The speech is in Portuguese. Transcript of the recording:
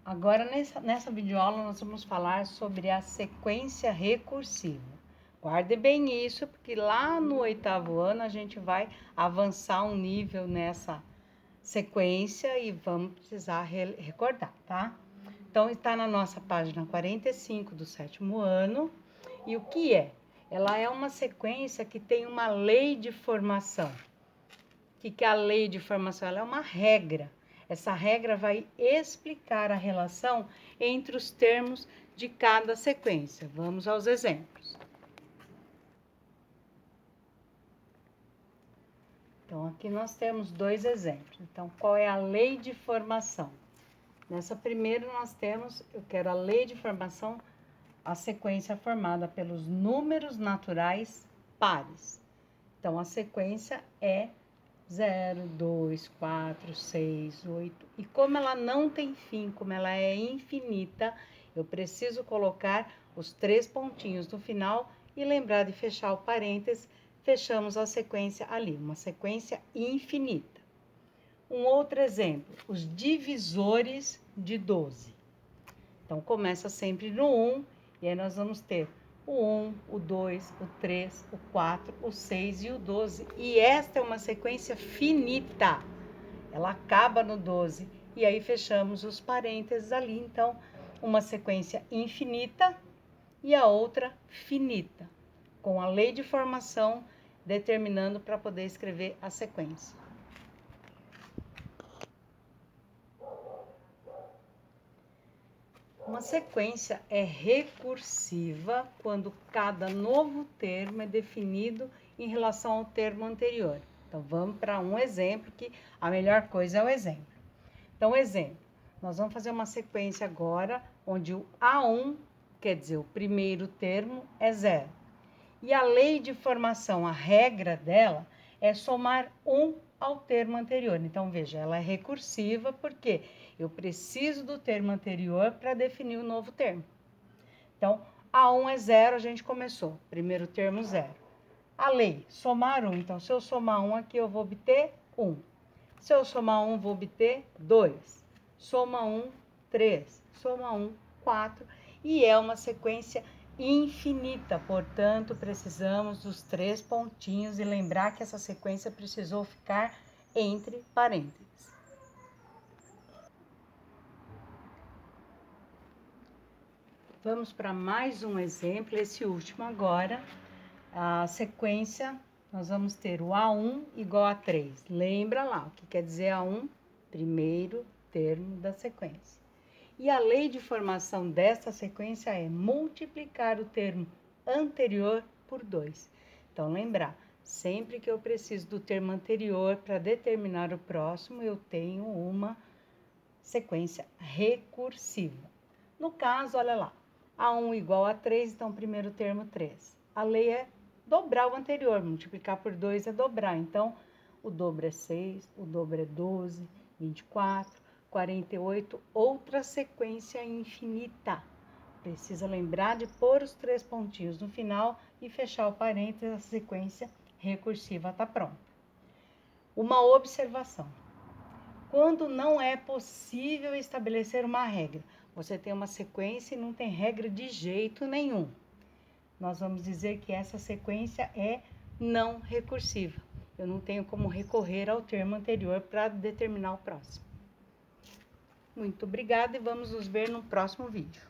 Agora, nessa videoaula, nós vamos falar sobre a sequência recursiva. Guarde bem isso, porque lá no 8º ano a gente vai avançar um nível nessa sequência e vamos precisar recordar, tá? Então, está na nossa página 45 do 7º ano. E o que é? Ela é uma sequência que tem uma lei de formação. O que é a lei de formação? Ela é uma regra. Essa regra vai explicar a relação entre os termos de cada sequência. Vamos aos exemplos. Então, aqui nós temos 2 exemplos. Então, qual é a lei de formação? Nessa primeira nós temos, eu quero a lei de formação, a sequência formada pelos números naturais pares. Então, a sequência é 0, 2, 4, 6, 8. E como ela não tem fim, como ela é infinita, eu preciso colocar os 3 pontinhos no final e lembrar de fechar o parênteses. Fechamos a sequência ali, uma sequência infinita. Um outro exemplo, os divisores de 12. Então, começa sempre no 1, e aí nós vamos ter o 1, o 2, o 3, o 4, o 6 e o 12. E esta é uma sequência finita. Ela acaba no 12. E aí fechamos os parênteses ali. Então, uma sequência infinita e a outra finita, com a lei de formação determinando para poder escrever a sequência. Uma sequência é recursiva quando cada novo termo é definido em relação ao termo anterior. Então, vamos para um exemplo, que a melhor coisa é o exemplo. Então, exemplo, nós vamos fazer uma sequência agora, onde o A1, quer dizer, o primeiro termo, é 0. E a lei de formação, a regra dela, é somar 1 ao termo anterior. Então, veja, ela é recursiva porque eu preciso do termo anterior para definir o novo termo. Então, A1 é 0, a gente começou. Primeiro termo, 0. A lei, somar 1. Então, se eu somar 1 aqui, eu vou obter 1. Se eu somar 1, vou obter 2. Soma 1, 3. Soma 1, 4. E é uma sequência infinita, portanto, precisamos dos 3 pontinhos e lembrar que essa sequência precisou ficar entre parênteses. Vamos para mais um exemplo, esse último agora. A sequência, nós vamos ter o A1 igual a 3. Lembra lá o que quer dizer A1? Primeiro termo da sequência. E a lei de formação dessa sequência é multiplicar o termo anterior por 2. Então, lembrar, sempre que eu preciso do termo anterior para determinar o próximo, eu tenho uma sequência recursiva. No caso, olha lá, A1 igual a 3, então, primeiro termo 3. A lei é dobrar o anterior, multiplicar por 2 é dobrar. Então, o dobro é 6, o dobro é 12, 24, 48, outra sequência infinita. Precisa lembrar de pôr os 3 pontinhos no final e fechar o parênteses, a sequência recursiva está pronta. Uma observação. Quando não é possível estabelecer uma regra, você tem uma sequência e não tem regra de jeito nenhum, nós vamos dizer que essa sequência é não recursiva. Eu não tenho como recorrer ao termo anterior para determinar o próximo. Muito obrigada e vamos nos ver no próximo vídeo.